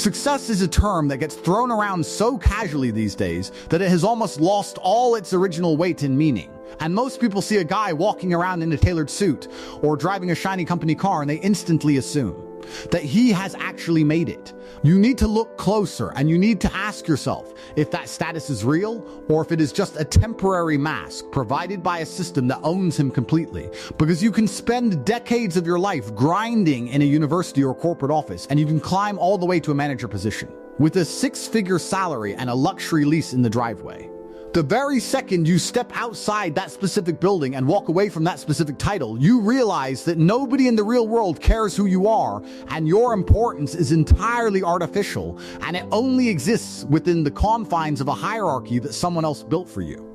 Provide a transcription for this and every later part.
Success is a term that gets thrown around so casually these days that it has almost lost all its original weight and meaning. And most people see a guy walking around in a tailored suit or driving a shiny company car and they instantly assume that he has actually made it. You need to look closer and you need to ask yourself if that status is real or if it is just a temporary mask provided by a system that owns him completely. Because you can spend decades of your life grinding in a university or corporate office and you can climb all the way to a manager position with a six-figure salary and a luxury lease in the driveway. The very second you step outside that specific building and walk away from that specific title, you realize that nobody in the real world cares who you are, and your importance is entirely artificial, and it only exists within the confines of a hierarchy that someone else built for you.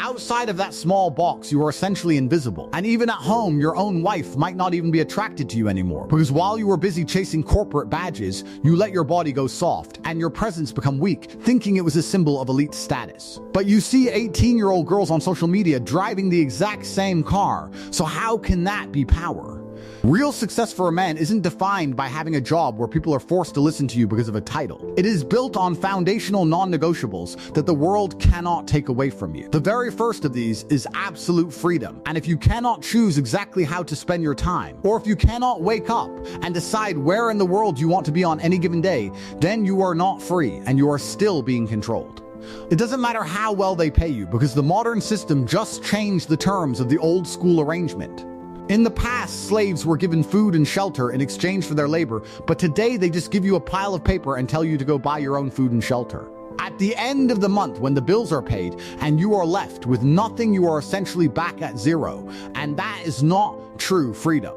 Outside of that small box, you are essentially invisible. And even at home, your own wife might not even be attracted to you anymore. Because while you were busy chasing corporate badges, you let your body go soft and your presence become weak, thinking it was a symbol of elite status. But you see 18-year-old girls on social media driving the exact same car. So how can that be power? Real success for a man isn't defined by having a job where people are forced to listen to you because of a title. It is built on foundational non-negotiables that the world cannot take away from you. The very first of these is absolute freedom. And if you cannot choose exactly how to spend your time, or if you cannot wake up and decide where in the world you want to be on any given day, then you are not free and you are still being controlled. It doesn't matter how well they pay you, because the modern system just changed the terms of the old school arrangement. In the past, slaves were given food and shelter in exchange for their labor, but today they just give you a pile of paper and tell you to go buy your own food and shelter. At the end of the month, when the bills are paid and you are left with nothing, you are essentially back at zero. And that is not true freedom.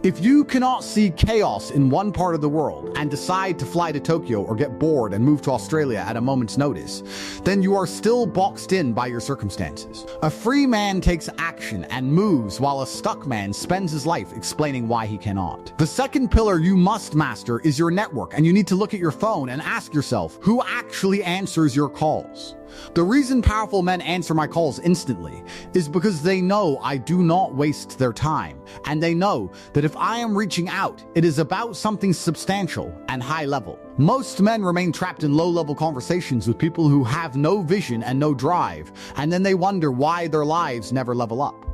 If you cannot see chaos in one part of the world and decide to fly to Tokyo or get bored and move to Australia at a moment's notice, then you are still boxed in by your circumstances. A free man takes action and moves, while a stuck man spends his life explaining why he cannot. The second pillar you must master is your network, and you need to look at your phone and ask yourself, who actually answers your calls? The reason powerful men answer my calls instantly is because they know I do not waste their time, and they know that if I am reaching out, it is about something substantial and high level. Most men remain trapped in low-level conversations with people who have no vision and no drive, and then they wonder why their lives never level up.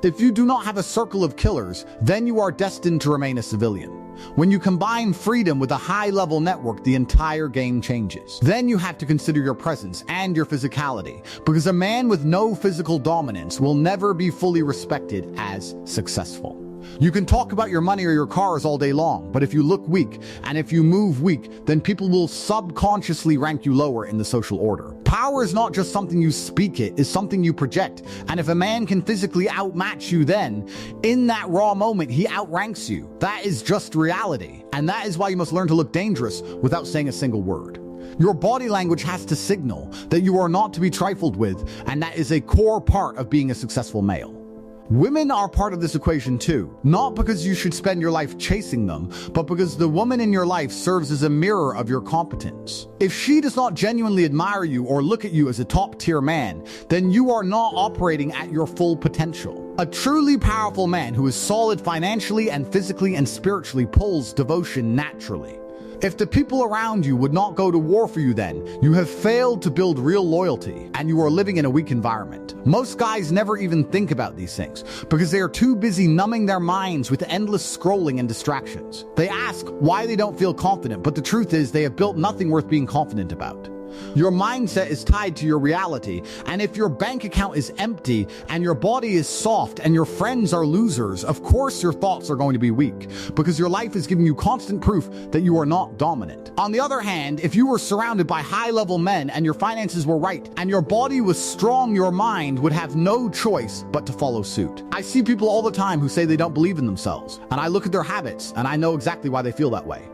If you do not have a circle of killers, then you are destined to remain a civilian. When you combine freedom with a high-level network, the entire game changes. Then you have to consider your presence and your physicality, because a man with no physical dominance will never be fully respected as successful. You can talk about your money or your cars all day long, but if you look weak and if you move weak, then people will subconsciously rank you lower in the social order. Power is not just something you speak, it is something you project. And if a man can physically outmatch you, then in that raw moment, he outranks you. That is just reality. And that is why you must learn to look dangerous without saying a single word. Your body language has to signal that you are not to be trifled with, and that is a core part of being a successful male. Women are part of this equation too, not because you should spend your life chasing them, but because the woman in your life serves as a mirror of your competence. If she does not genuinely admire you or look at you as a top-tier man, then you are not operating at your full potential. A truly powerful man who is solid financially and physically and spiritually pulls devotion naturally. If the people around you would not go to war for you, then you have failed to build real loyalty and you are living in a weak environment. Most guys never even think about these things because they are too busy numbing their minds with endless scrolling and distractions. They ask why they don't feel confident, but the truth is they have built nothing worth being confident about. Your mindset is tied to your reality, and if your bank account is empty and your body is soft and your friends are losers, of course your thoughts are going to be weak, because your life is giving you constant proof that you are not dominant. On the other hand, if you were surrounded by high-level men and your finances were right and your body was strong, your mind would have no choice but to follow suit. I see people all the time who say they don't believe in themselves, and I look at their habits and I know exactly why they feel that way.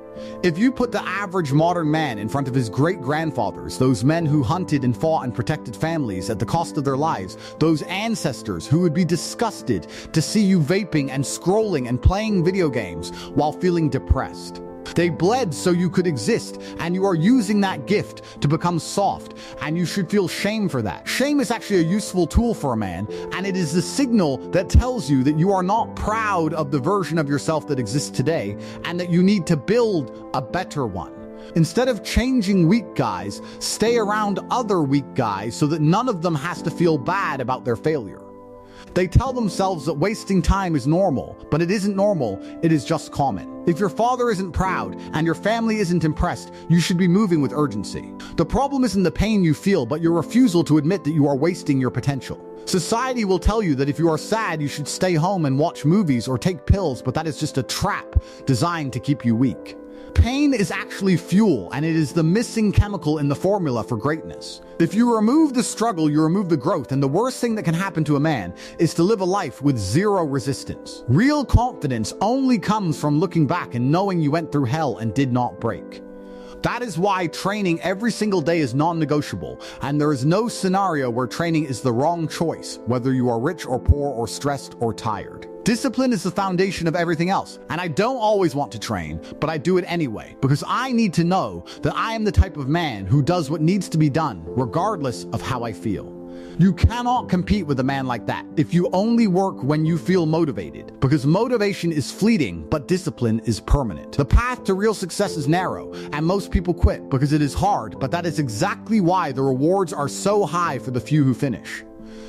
If you put the average modern man in front of his great-grandfathers, those men who hunted and fought and protected families at the cost of their lives, those ancestors who would be disgusted to see you vaping and scrolling and playing video games while feeling depressed. They bled so you could exist, and you are using that gift to become soft, and you should feel shame for that. Shame is actually a useful tool for a man, and it is the signal that tells you that you are not proud of the version of yourself that exists today, and that you need to build a better one. Instead of changing weak guys, stay around other weak guys so that none of them has to feel bad about their failure. They tell themselves that wasting time is normal, but it isn't normal, it is just common. If your father isn't proud and your family isn't impressed, you should be moving with urgency. The problem isn't the pain you feel, but your refusal to admit that you are wasting your potential. Society will tell you that if you are sad, you should stay home and watch movies or take pills, but that is just a trap designed to keep you weak. Pain is actually fuel, and it is the missing chemical in the formula for greatness. If you remove the struggle, you remove the growth, and the worst thing that can happen to a man is to live a life with zero resistance. Real confidence only comes from looking back and knowing you went through hell and did not break. That is why training every single day is non-negotiable, and there is no scenario where training is the wrong choice, whether you are rich or poor or stressed or tired. Discipline is the foundation of everything else, and I don't always want to train, but I do it anyway, because I need to know that I am the type of man who does what needs to be done, regardless of how I feel. You cannot compete with a man like that if you only work when you feel motivated, because motivation is fleeting, but discipline is permanent. The path to real success is narrow, and most people quit because it is hard, but that is exactly why the rewards are so high for the few who finish.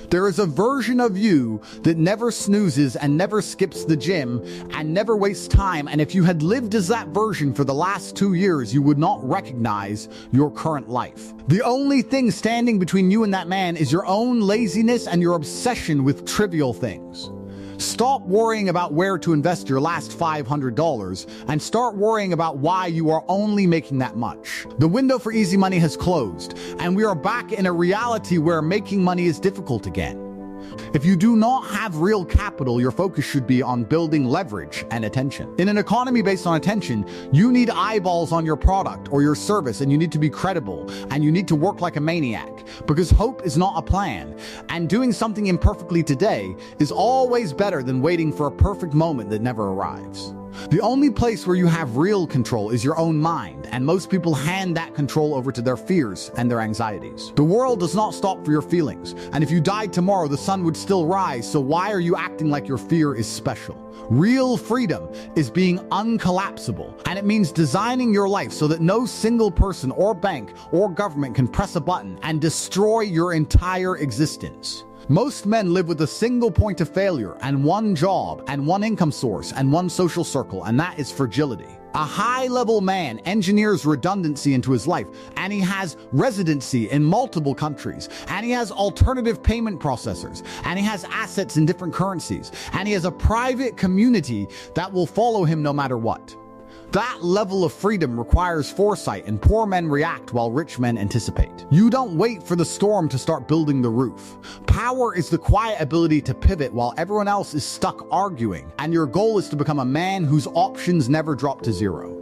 There is a version of you that never snoozes and never skips the gym and never wastes time, and if you had lived as that version for the last 2 years, you would not recognize your current life. The only thing standing between you and that man is your own laziness and your obsession with trivial things. Stop worrying about where to invest your last $500 and start worrying about why you are only making that much. The window for easy money has closed, and we are back in a reality where making money is difficult again. If you do not have real capital, your focus should be on building leverage and attention. In an economy based on attention, you need eyeballs on your product or your service, and you need to be credible, and you need to work like a maniac, because hope is not a plan, and doing something imperfectly today is always better than waiting for a perfect moment that never arrives. The only place where you have real control is your own mind, and most people hand that control over to their fears and their anxieties. The world does not stop for your feelings, and if you died tomorrow, the sun would still rise, so why are you acting like your fear is special? Real freedom is being uncollapsible, and it means designing your life so that no single person or bank or government can press a button and destroy your entire existence. Most men live with a single point of failure and one job and one income source and one social circle, and that is fragility. A high-level man engineers redundancy into his life, and he has residency in multiple countries, and he has alternative payment processors, and he has assets in different currencies, and he has a private community that will follow him no matter what. That level of freedom requires foresight, and poor men react while rich men anticipate. You don't wait for the storm to start building the roof. Power is the quiet ability to pivot while everyone else is stuck arguing, and your goal is to become a man whose options never drop to zero.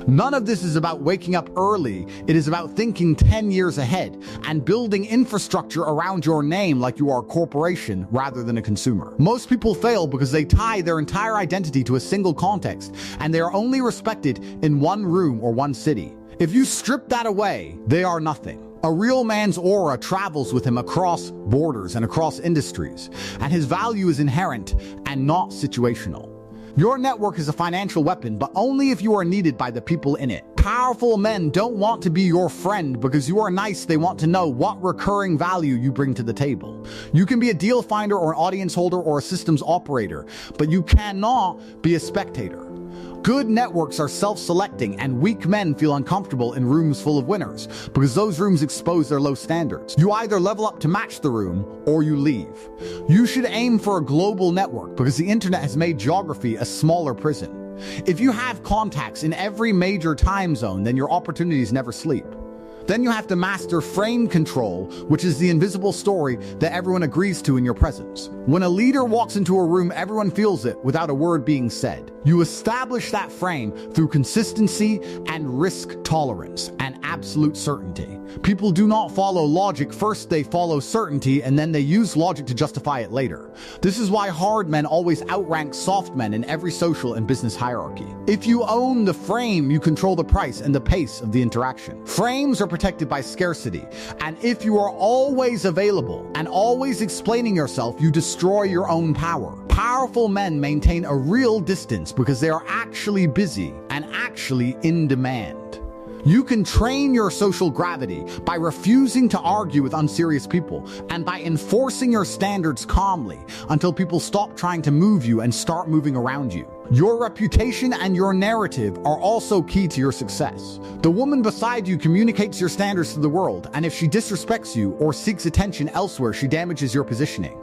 None of this is about waking up early. It is about thinking 10 years ahead and building infrastructure around your name like you are a corporation rather than a consumer. Most people fail because they tie their entire identity to a single context, and they are only respected in one room or one city. If you strip that away, they are nothing. A real man's aura travels with him across borders and across industries, and his value is inherent and not situational. Your network is a financial weapon, but only if you are needed by the people in it. Powerful men don't want to be your friend because you are nice. They want to know what recurring value you bring to the table. You can be a deal finder or an audience holder or a systems operator, but you cannot be a spectator. Good networks are self-selecting, and weak men feel uncomfortable in rooms full of winners because those rooms expose their low standards. You either level up to match the room or you leave. You should aim for a global network because the internet has made geography a smaller prison. If you have contacts in every major time zone, then your opportunities never sleep. Then you have to master frame control, which is the invisible story that everyone agrees to in your presence. When a leader walks into a room, everyone feels it without a word being said. You establish that frame through consistency and risk tolerance and absolute certainty. People do not follow logic. First they follow certainty, and then they use logic to justify it later. This is why hard men always outrank soft men in every social and business hierarchy. If you own the frame, you control the price and the pace of the interaction. Frames are protected by scarcity, and if you are always available and always explaining yourself, you destroy your own power. Powerful men maintain a real distance because they are actually busy and actually in demand. You can train your social gravity by refusing to argue with unserious people and by enforcing your standards calmly until people stop trying to move you and start moving around you. Your reputation and your narrative are also key to your success. The woman beside you communicates your standards to the world, and if she disrespects you or seeks attention elsewhere, she damages your positioning.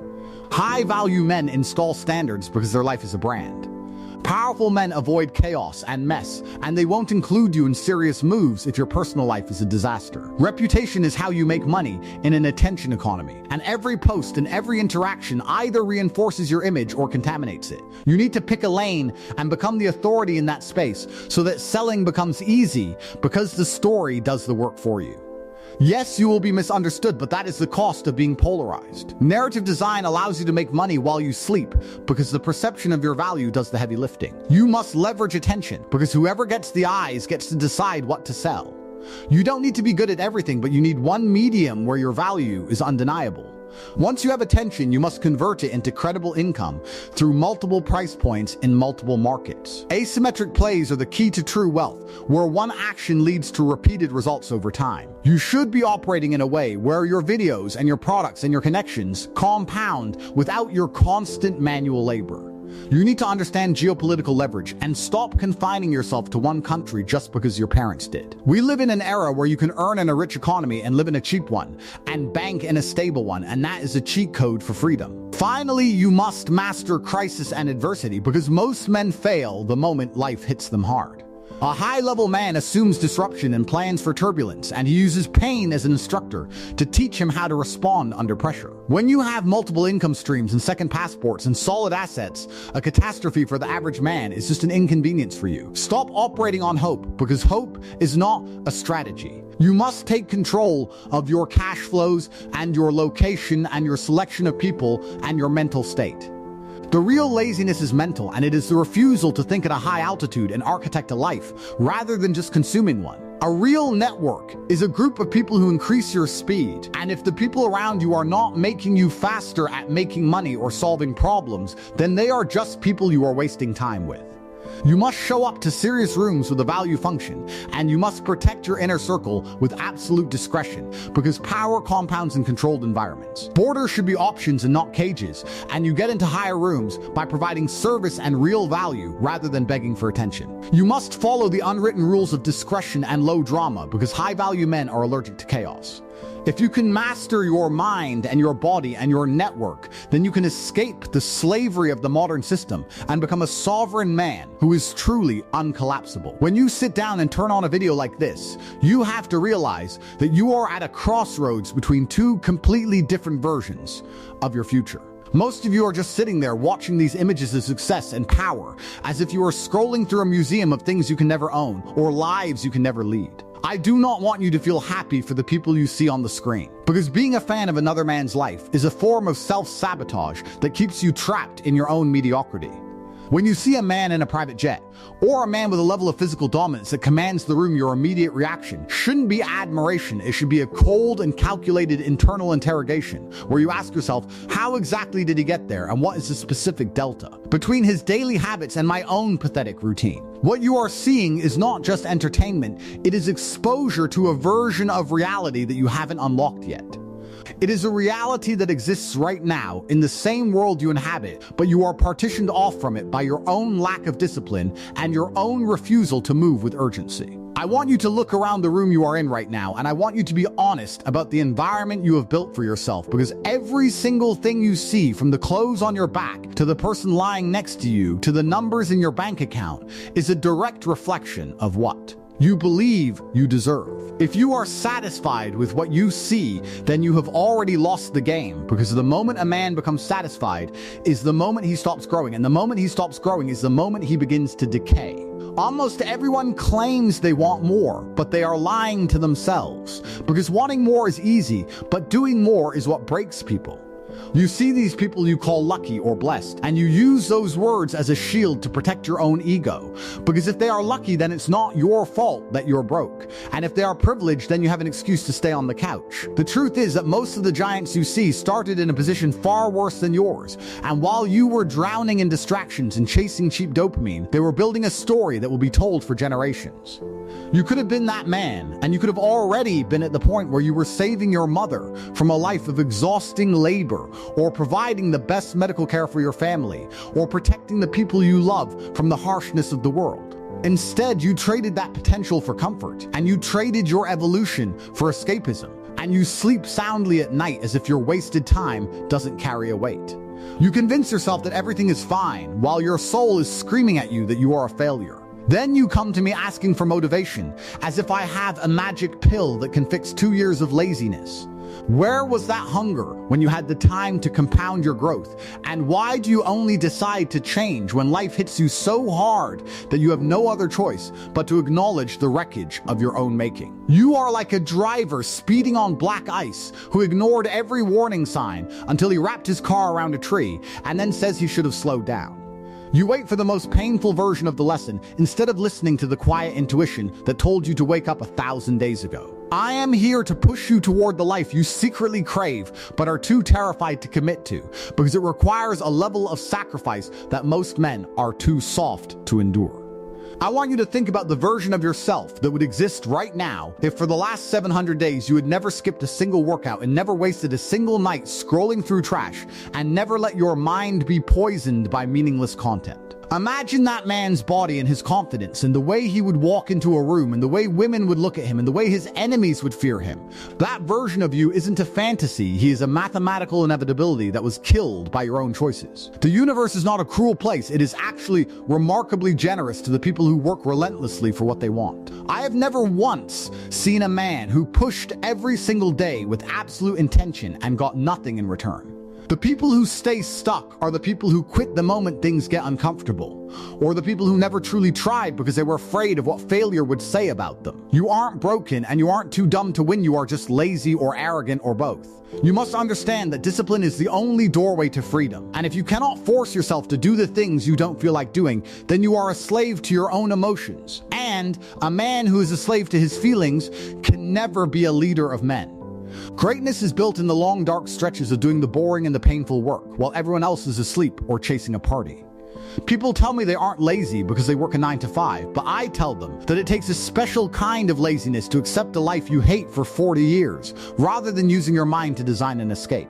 High-value men install standards because their life is a brand. Powerful men avoid chaos and mess, and they won't include you in serious moves if your personal life is a disaster. Reputation is how you make money in an attention economy, and every post and every interaction either reinforces your image or contaminates it. You need to pick a lane and become the authority in that space so that selling becomes easy because the story does the work for you. Yes, you will be misunderstood, but that is the cost of being polarized. Narrative design allows you to make money while you sleep because the perception of your value does the heavy lifting. You must leverage attention because whoever gets the eyes gets to decide what to sell. You don't need to be good at everything, but you need one medium where your value is undeniable. Once you have attention, you must convert it into credible income through multiple price points in multiple markets. Asymmetric plays are the key to true wealth, where one action leads to repeated results over time. You should be operating in a way where your videos and your products and your connections compound without your constant manual labor. You need to understand geopolitical leverage and stop confining yourself to one country just because your parents did. We live in an era where you can earn in a rich economy and live in a cheap one, and bank in a stable one, and that is a cheat code for freedom. Finally, you must master crisis and adversity because most men fail the moment life hits them hard. A high-level man assumes disruption and plans for turbulence, and he uses pain as an instructor to teach him how to respond under pressure. When you have multiple income streams and second passports and solid assets, a catastrophe for the average man is just an inconvenience for you. Stop operating on hope, because hope is not a strategy. You must take control of your cash flows and your location and your selection of people and your mental state. The real laziness is mental, and it is the refusal to think at a high altitude and architect a life, rather than just consuming one. A real network is a group of people who increase your speed, and if the people around you are not making you faster at making money or solving problems, then they are just people you are wasting time with. You must show up to serious rooms with a value function, and you must protect your inner circle with absolute discretion, because power compounds in controlled environments. Borders should be options and not cages, and you get into higher rooms by providing service and real value rather than begging for attention. You must follow the unwritten rules of discretion and low drama, because high-value men are allergic to chaos. If you can master your mind and your body and your network, then you can escape the slavery of the modern system and become a sovereign man who is truly uncollapsible. When you sit down and turn on a video like this, you have to realize that you are at a crossroads between two completely different versions of your future. Most of you are just sitting there watching these images of success and power as if you are scrolling through a museum of things you can never own or lives you can never lead. I do not want you to feel happy for the people you see on the screen, because being a fan of another man's life is a form of self-sabotage that keeps you trapped in your own mediocrity. When you see a man in a private jet, or a man with a level of physical dominance that commands the room, your immediate reaction shouldn't be admiration. It should be a cold and calculated internal interrogation, where you ask yourself, how exactly did he get there, and what is the specific delta between his daily habits and my own pathetic routine? What you are seeing is not just entertainment, it is exposure to a version of reality that you haven't unlocked yet. It is a reality that exists right now in the same world you inhabit, but you are partitioned off from it by your own lack of discipline and your own refusal to move with urgency. I want you to look around the room you are in right now, and I want you to be honest about the environment you have built for yourself, because every single thing you see, from the clothes on your back to the person lying next to you to the numbers in your bank account, is a direct reflection of what you believe you deserve. If you are satisfied with what you see, then you have already lost the game, because the moment a man becomes satisfied is the moment he stops growing, and the moment he stops growing is the moment he begins to decay. Almost everyone claims they want more, but they are lying to themselves, because wanting more is easy, but doing more is what breaks people. You see these people you call lucky or blessed, and you use those words as a shield to protect your own ego. Because if they are lucky, then it's not your fault that you're broke. And if they are privileged, then you have an excuse to stay on the couch. The truth is that most of the giants you see started in a position far worse than yours. And while you were drowning in distractions and chasing cheap dopamine, they were building a story that will be told for generations. You could have been that man, and you could have already been at the point where you were saving your mother from a life of exhausting labor, or providing the best medical care for your family, or protecting the people you love from the harshness of the world. Instead, you traded that potential for comfort, and you traded your evolution for escapism, and you sleep soundly at night as if your wasted time doesn't carry a weight. You convince yourself that everything is fine, while your soul is screaming at you that you are a failure. Then you come to me asking for motivation, as if I have a magic pill that can fix 2 years of laziness. Where was that hunger when you had the time to compound your growth? And why do you only decide to change when life hits you so hard that you have no other choice but to acknowledge the wreckage of your own making? You are like a driver speeding on black ice who ignored every warning sign until he wrapped his car around a tree and then says he should have slowed down. You wait for the most painful version of the lesson instead of listening to the quiet intuition that told you to wake up 1,000 days ago. I am here to push you toward the life you secretly crave but are too terrified to commit to, because it requires a level of sacrifice that most men are too soft to endure. I want you to think about the version of yourself that would exist right now if for the last 700 days you had never skipped a single workout and never wasted a single night scrolling through trash and never let your mind be poisoned by meaningless content. Imagine that man's body and his confidence and the way he would walk into a room and the way women would look at him and the way his enemies would fear him. That version of you isn't a fantasy, he is a mathematical inevitability that was killed by your own choices. The universe is not a cruel place, it is actually remarkably generous to the people who work relentlessly for what they want. I have never once seen a man who pushed every single day with absolute intention and got nothing in return. The people who stay stuck are the people who quit the moment things get uncomfortable, or the people who never truly tried because they were afraid of what failure would say about them. You aren't broken and you aren't too dumb to win, you are just lazy or arrogant or both. You must understand that discipline is the only doorway to freedom, and if you cannot force yourself to do the things you don't feel like doing, then you are a slave to your own emotions. And a man who is a slave to his feelings can never be a leader of men. Greatness is built in the long dark stretches of doing the boring and the painful work while everyone else is asleep or chasing a party. People tell me they aren't lazy because they work a 9 to 5, but I tell them that it takes a special kind of laziness to accept a life you hate for 40 years, rather than using your mind to design an escape.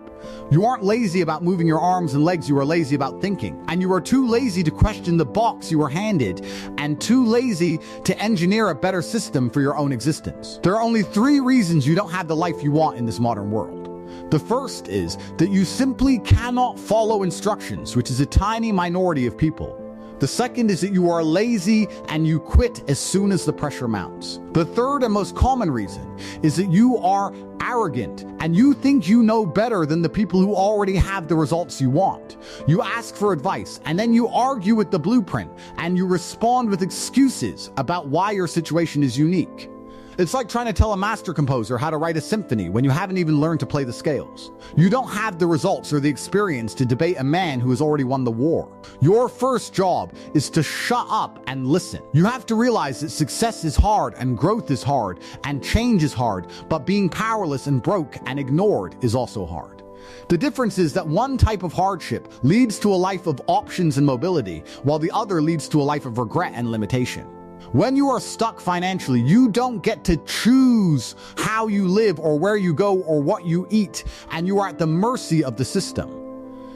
You aren't lazy about moving your arms and legs, you are lazy about thinking. And you are too lazy to question the box you were handed, and too lazy to engineer a better system for your own existence. There are only 3 reasons you don't have the life you want in this modern world. The first is that you simply cannot follow instructions, which is a tiny minority of people. The second is that you are lazy and you quit as soon as the pressure mounts. The third and most common reason is that you are arrogant and you think you know better than the people who already have the results you want. You ask for advice and then you argue with the blueprint and you respond with excuses about why your situation is unique. It's like trying to tell a master composer how to write a symphony when you haven't even learned to play the scales. You don't have the results or the experience to debate a man who has already won the war. Your first job is to shut up and listen. You have to realize that success is hard and growth is hard and change is hard, but being powerless and broke and ignored is also hard. The difference is that one type of hardship leads to a life of options and mobility, while the other leads to a life of regret and limitation. When you are stuck financially, you don't get to choose how you live or where you go or what you eat, and you are at the mercy of the system.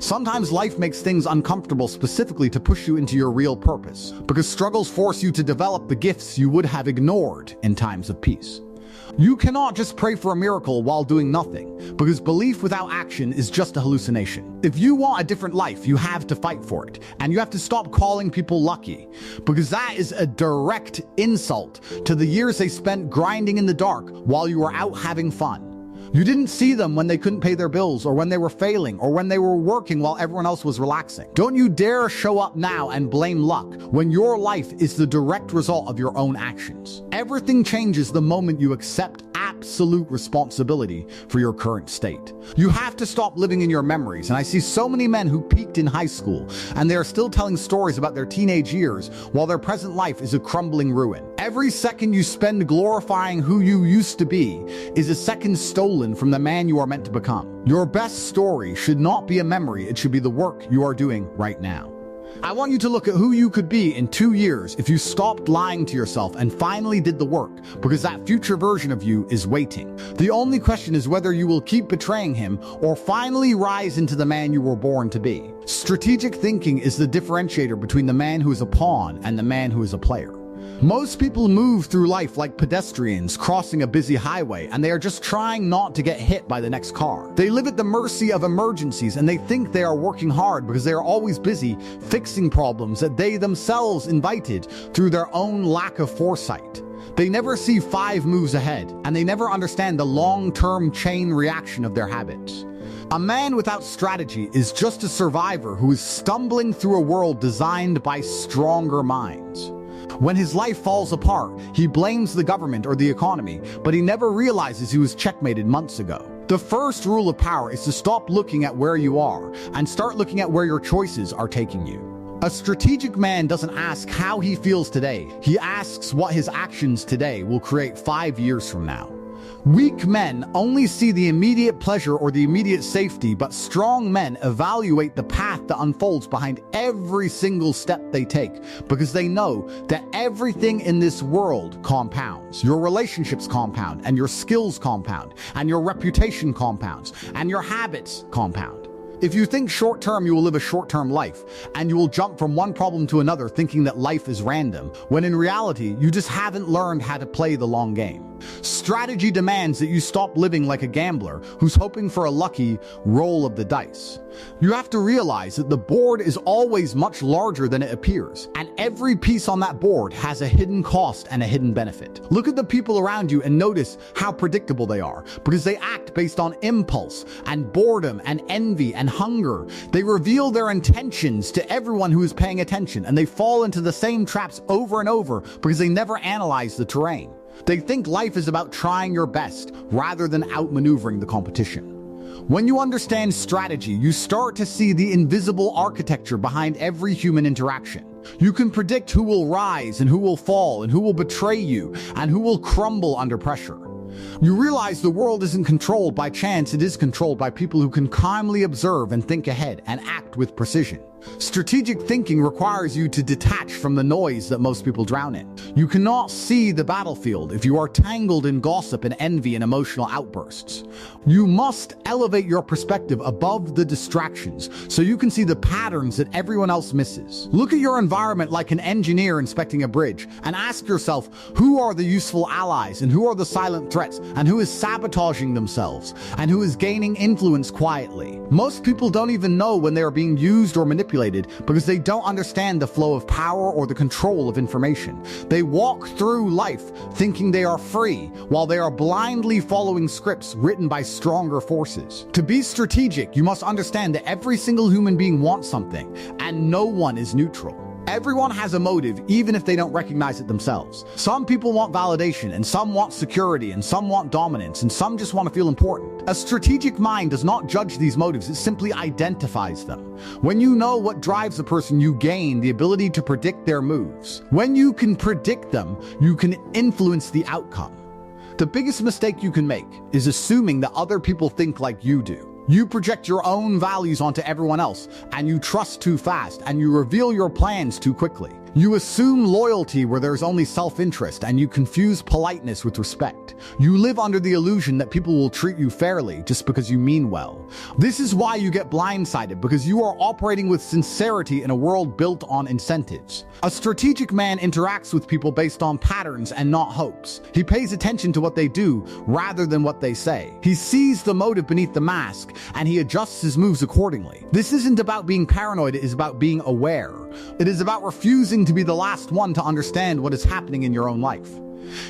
Sometimes life makes things uncomfortable specifically to push you into your real purpose, because struggles force you to develop the gifts you would have ignored in times of peace. You cannot just pray for a miracle while doing nothing, because belief without action is just a hallucination. If you want a different life, you have to fight for it, and you have to stop calling people lucky, because that is a direct insult to the years they spent grinding in the dark while you were out having fun. You didn't see them when they couldn't pay their bills, or when they were failing, or when they were working while everyone else was relaxing. Don't you dare show up now and blame luck when your life is the direct result of your own actions. Everything changes the moment you accept absolute responsibility for your current state. You have to stop living in your memories, and I see so many men who peaked in high school, and they are still telling stories about their teenage years while their present life is a crumbling ruin. Every second you spend glorifying who you used to be is a second stolen from the man you are meant to become. Your best story should not be a memory, it should be the work you are doing right now. I want you to look at who you could be in 2 years if you stopped lying to yourself and finally did the work, because that future version of you is waiting. The only question is whether you will keep betraying him or finally rise into the man you were born to be. Strategic thinking is the differentiator between the man who is a pawn and the man who is a player. Most people move through life like pedestrians crossing a busy highway, and they are just trying not to get hit by the next car. They live at the mercy of emergencies, and they think they are working hard because they are always busy fixing problems that they themselves invited through their own lack of foresight. They never see 5 moves ahead, and they never understand the long-term chain reaction of their habits. A man without strategy is just a survivor who is stumbling through a world designed by stronger minds. When his life falls apart, he blames the government or the economy, but he never realizes he was checkmated months ago. The first rule of power is to stop looking at where you are and start looking at where your choices are taking you. A strategic man doesn't ask how he feels today. He asks what his actions today will create 5 years from now. Weak men only see the immediate pleasure or the immediate safety, but strong men evaluate the path that unfolds behind every single step they take, because they know that everything in this world compounds. Your relationships compound, and your skills compound, and your reputation compounds, and your habits compound. If you think short-term, you will live a short-term life, and you will jump from one problem to another thinking that life is random, when in reality, you just haven't learned how to play the long game. Strategy demands that you stop living like a gambler who's hoping for a lucky roll of the dice. You have to realize that the board is always much larger than it appears, and every piece on that board has a hidden cost and a hidden benefit. Look at the people around you and notice how predictable they are, because they act based on impulse and boredom and envy and hunger. They reveal their intentions to everyone who is paying attention, and they fall into the same traps over and over because they never analyze the terrain. They think life is about trying your best rather than outmaneuvering the competition. When you understand strategy, you start to see the invisible architecture behind every human interaction. You can predict who will rise and who will fall and who will betray you and who will crumble under pressure. You realize the world isn't controlled by chance, it is controlled by people who can calmly observe and think ahead and act with precision. Strategic thinking requires you to detach from the noise that most people drown in. You cannot see the battlefield if you are tangled in gossip and envy and emotional outbursts. You must elevate your perspective above the distractions so you can see the patterns that everyone else misses. Look at your environment like an engineer inspecting a bridge and ask yourself, who are the useful allies and who are the silent threats and who is sabotaging themselves and who is gaining influence quietly. Most people don't even know when they are being used or manipulated because they don't understand the flow of power or the control of information. They walk through life thinking they are free while they are blindly following scripts written by stronger forces. To be strategic, you must understand that every single human being wants something, and no one is neutral. Everyone has a motive, even if they don't recognize it themselves. Some people want validation, and some want security, and some want dominance, and some just want to feel important. A strategic mind does not judge these motives, it simply identifies them. When you know what drives a person, you gain the ability to predict their moves. When you can predict them, you can influence the outcome. The biggest mistake you can make is assuming that other people think like you do. You project your own values onto everyone else, and you trust too fast, and you reveal your plans too quickly. You assume loyalty where there's only self-interest, and you confuse politeness with respect. You live under the illusion that people will treat you fairly just because you mean well. This is why you get blindsided, because you are operating with sincerity in a world built on incentives. A strategic man interacts with people based on patterns and not hopes. He pays attention to what they do rather than what they say. He sees the motive beneath the mask, and he adjusts his moves accordingly. This isn't about being paranoid, it is about being aware. It is about refusing to be the last one to understand what is happening in your own life.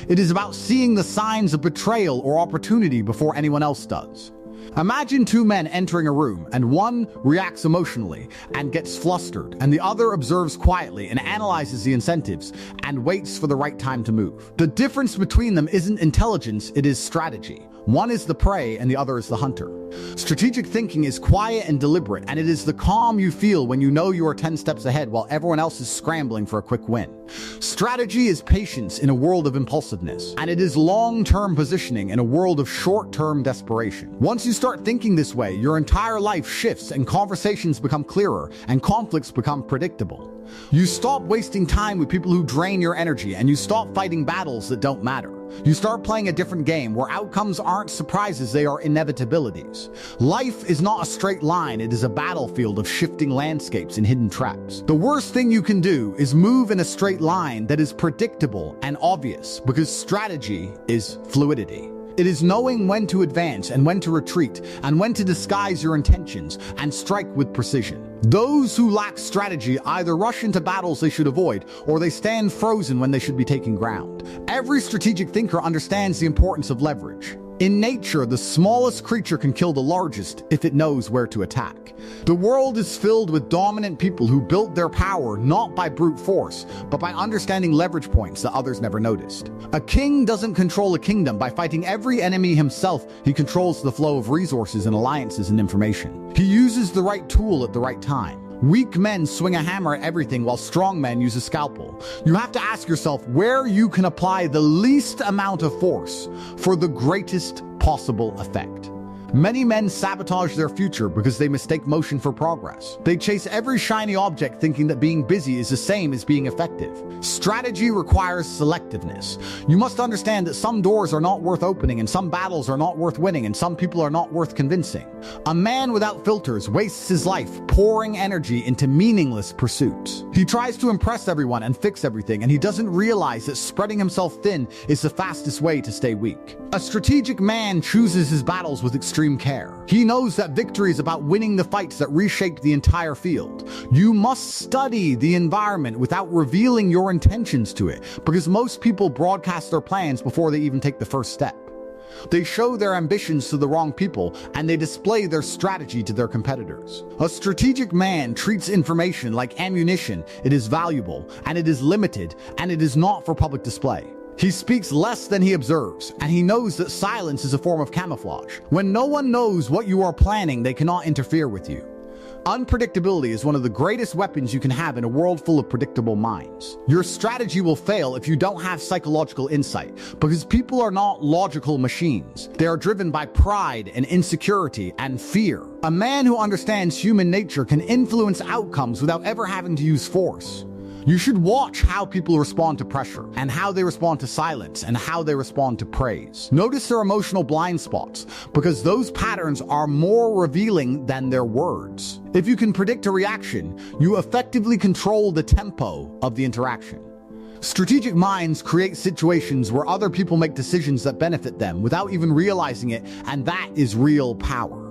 It is about seeing the signs of betrayal or opportunity before anyone else does. Imagine 2 men entering a room, and one reacts emotionally and gets flustered, and the other observes quietly and analyzes the incentives and waits for the right time to move. The difference between them isn't intelligence, it is strategy. One is the prey and the other is the hunter. Strategic thinking is quiet and deliberate, and it is the calm you feel when you know you are 10 steps ahead while everyone else is scrambling for a quick win. Strategy is patience in a world of impulsiveness, and it is long-term positioning in a world of short-term desperation. Once you start thinking this way, your entire life shifts and conversations become clearer and conflicts become predictable. You stop wasting time with people who drain your energy, and you stop fighting battles that don't matter. You start playing a different game where outcomes aren't surprises, they are inevitabilities. Life is not a straight line, it is a battlefield of shifting landscapes and hidden traps. The worst thing you can do is move in a straight line that is predictable and obvious, because strategy is fluidity. It is knowing when to advance and when to retreat, and when to disguise your intentions and strike with precision. Those who lack strategy either rush into battles they should avoid, or they stand frozen when they should be taking ground. Every strategic thinker understands the importance of leverage. In nature, the smallest creature can kill the largest if it knows where to attack. The world is filled with dominant people who built their power not by brute force, but by understanding leverage points that others never noticed. A king doesn't control a kingdom by fighting every enemy himself. He controls the flow of resources and alliances and information. He uses the right tool at the right time. Weak men swing a hammer at everything while strong men use a scalpel. You have to ask yourself where you can apply the least amount of force for the greatest possible effect. Many men sabotage their future because they mistake motion for progress. They chase every shiny object thinking that being busy is the same as being effective. Strategy requires selectiveness. You must understand that some doors are not worth opening, and some battles are not worth winning, and some people are not worth convincing. A man without filters wastes his life pouring energy into meaningless pursuits. He tries to impress everyone and fix everything, and he doesn't realize that spreading himself thin is the fastest way to stay weak. A strategic man chooses his battles with extreme care. He knows that victory is about winning the fights that reshape the entire field. You must study the environment without revealing your intentions to it, because most people broadcast their plans before they even take the first step. They show their ambitions to the wrong people, and they display their strategy to their competitors. A strategic man treats information like ammunition. It is valuable, and it is limited, and it is not for public display. He speaks less than he observes, and he knows that silence is a form of camouflage. When no one knows what you are planning, they cannot interfere with you. Unpredictability is one of the greatest weapons you can have in a world full of predictable minds. Your strategy will fail if you don't have psychological insight, because people are not logical machines. They are driven by pride and insecurity and fear. A man who understands human nature can influence outcomes without ever having to use force. You should watch how people respond to pressure, and how they respond to silence, and how they respond to praise. Notice their emotional blind spots, because those patterns are more revealing than their words. If you can predict a reaction, you effectively control the tempo of the interaction. Strategic minds create situations where other people make decisions that benefit them without even realizing it, and that is real power.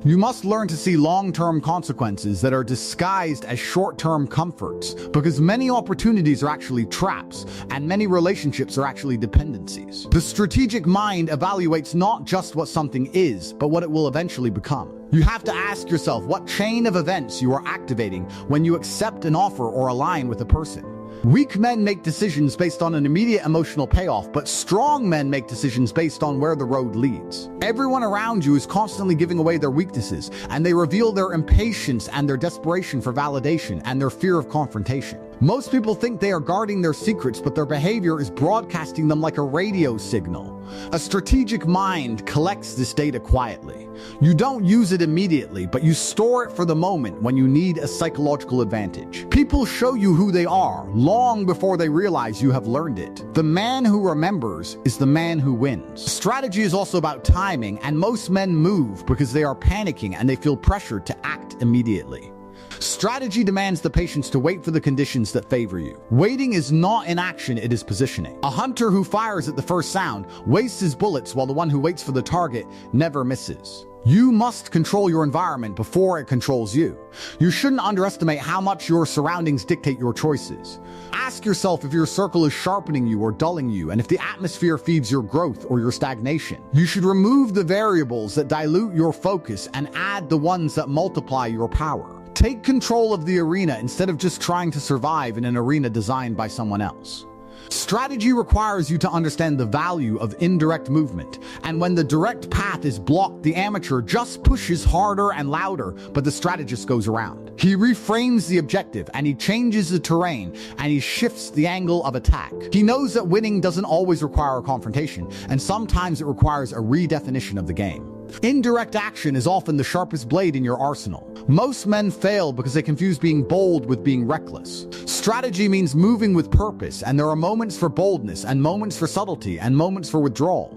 You must learn to see long-term consequences that are disguised as short-term comforts, because many opportunities are actually traps, and many relationships are actually dependencies. The strategic mind evaluates not just what something is, but what it will eventually become. You have to ask yourself what chain of events you are activating when you accept an offer or align with a person. Weak men make decisions based on an immediate emotional payoff, but strong men make decisions based on where the road leads. Everyone around you is constantly giving away their weaknesses, and they reveal their impatience and their desperation for validation and their fear of confrontation. Most people think they are guarding their secrets, but their behavior is broadcasting them like a radio signal. A strategic mind collects this data quietly. You don't use it immediately, but you store it for the moment when you need a psychological advantage. People show you who they are long before they realize you have learned it. The man who remembers is the man who wins. Strategy is also about timing, and most men move because they are panicking and they feel pressured to act immediately. Strategy demands the patience to wait for the conditions that favor you. Waiting is not inaction, it is positioning. A hunter who fires at the first sound wastes his bullets, while the one who waits for the target never misses. You must control your environment before it controls you. You shouldn't underestimate how much your surroundings dictate your choices. Ask yourself if your circle is sharpening you or dulling you, and if the atmosphere feeds your growth or your stagnation. You should remove the variables that dilute your focus and add the ones that multiply your power. Take control of the arena instead of just trying to survive in an arena designed by someone else. Strategy requires you to understand the value of indirect movement, and when the direct path is blocked, the amateur just pushes harder and louder, but the strategist goes around. He reframes the objective, and he changes the terrain, and he shifts the angle of attack. He knows that winning doesn't always require a confrontation, and sometimes it requires a redefinition of the game. Indirect action is often the sharpest blade in your arsenal. Most men fail because they confuse being bold with being reckless. Strategy means moving with purpose, and there are moments for boldness, and moments for subtlety, and moments for withdrawal.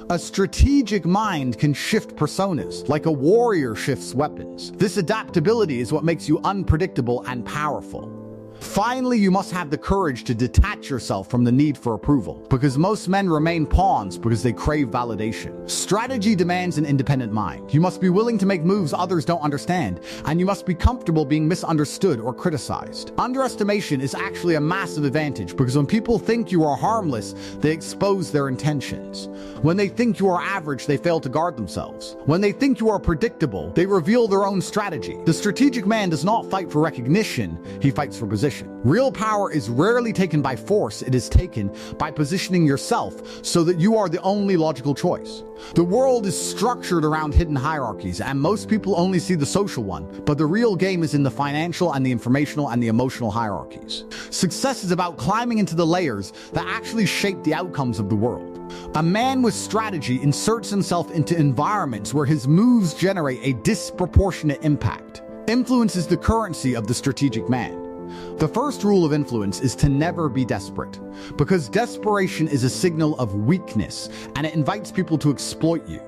A strategic mind can shift personas, like a warrior shifts weapons. This adaptability is what makes you unpredictable and powerful. Finally, you must have the courage to detach yourself from the need for approval, because most men remain pawns because they crave validation. Strategy demands an independent mind. You must be willing to make moves others don't understand, and you must be comfortable being misunderstood or criticized. Underestimation is actually a massive advantage, because when people think you are harmless, they expose their intentions. When they think you are average, they fail to guard themselves. When they think you are predictable, they reveal their own strategy. The strategic man does not fight for recognition, he fights for position. Real power is rarely taken by force, it is taken by positioning yourself so that you are the only logical choice. The world is structured around hidden hierarchies, and most people only see the social one, but the real game is in the financial and the informational and the emotional hierarchies. Success is about climbing into the layers that actually shape the outcomes of the world. A man with strategy inserts himself into environments where his moves generate a disproportionate impact. Influence is the currency of the strategic man. The first rule of influence is to never be desperate, because desperation is a signal of weakness, and it invites people to exploit you.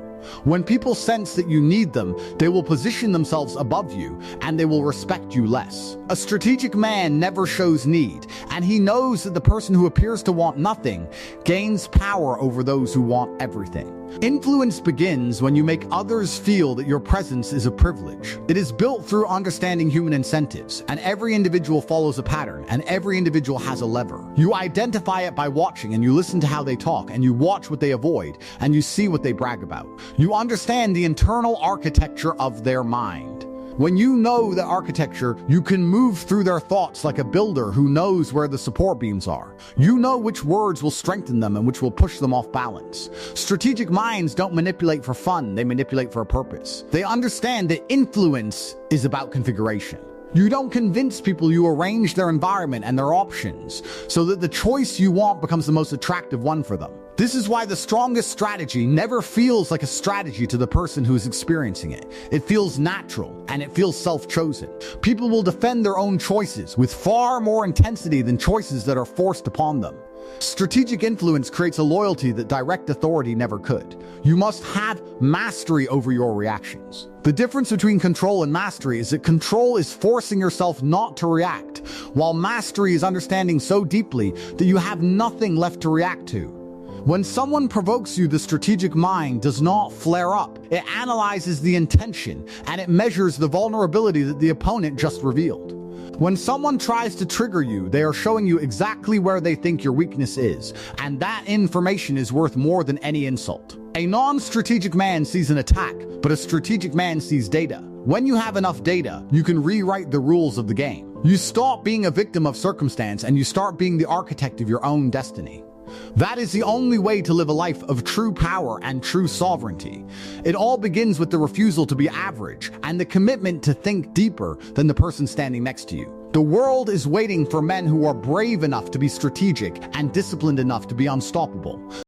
When people sense that you need them, they will position themselves above you, and they will respect you less. A strategic man never shows need, and he knows that the person who appears to want nothing gains power over those who want everything. Influence begins when you make others feel that your presence is a privilege. It is built through understanding human incentives, and every individual follows a pattern, and every individual has a lever. You identify it by watching, and you listen to how they talk, and you watch what they avoid, and you see what they brag about. You understand the internal architecture of their mind. When you know the architecture, you can move through their thoughts like a builder who knows where the support beams are. You know which words will strengthen them and which will push them off balance. Strategic minds don't manipulate for fun, they manipulate for a purpose. They understand that influence is about configuration. You don't convince people, you arrange their environment and their options so that the choice you want becomes the most attractive one for them. This is why the strongest strategy never feels like a strategy to the person who is experiencing it. It feels natural, and it feels self-chosen. People will defend their own choices with far more intensity than choices that are forced upon them. Strategic influence creates a loyalty that direct authority never could. You must have mastery over your reactions. The difference between control and mastery is that control is forcing yourself not to react, while mastery is understanding so deeply that you have nothing left to react to. When someone provokes you, the strategic mind does not flare up. It analyzes the intention, and it measures the vulnerability that the opponent just revealed. When someone tries to trigger you, they are showing you exactly where they think your weakness is, and that information is worth more than any insult. A non-strategic man sees an attack, but a strategic man sees data. When you have enough data, you can rewrite the rules of the game. You stop being a victim of circumstance, and you start being the architect of your own destiny. That is the only way to live a life of true power and true sovereignty. It all begins with the refusal to be average and the commitment to think deeper than the person standing next to you. The world is waiting for men who are brave enough to be strategic and disciplined enough to be unstoppable.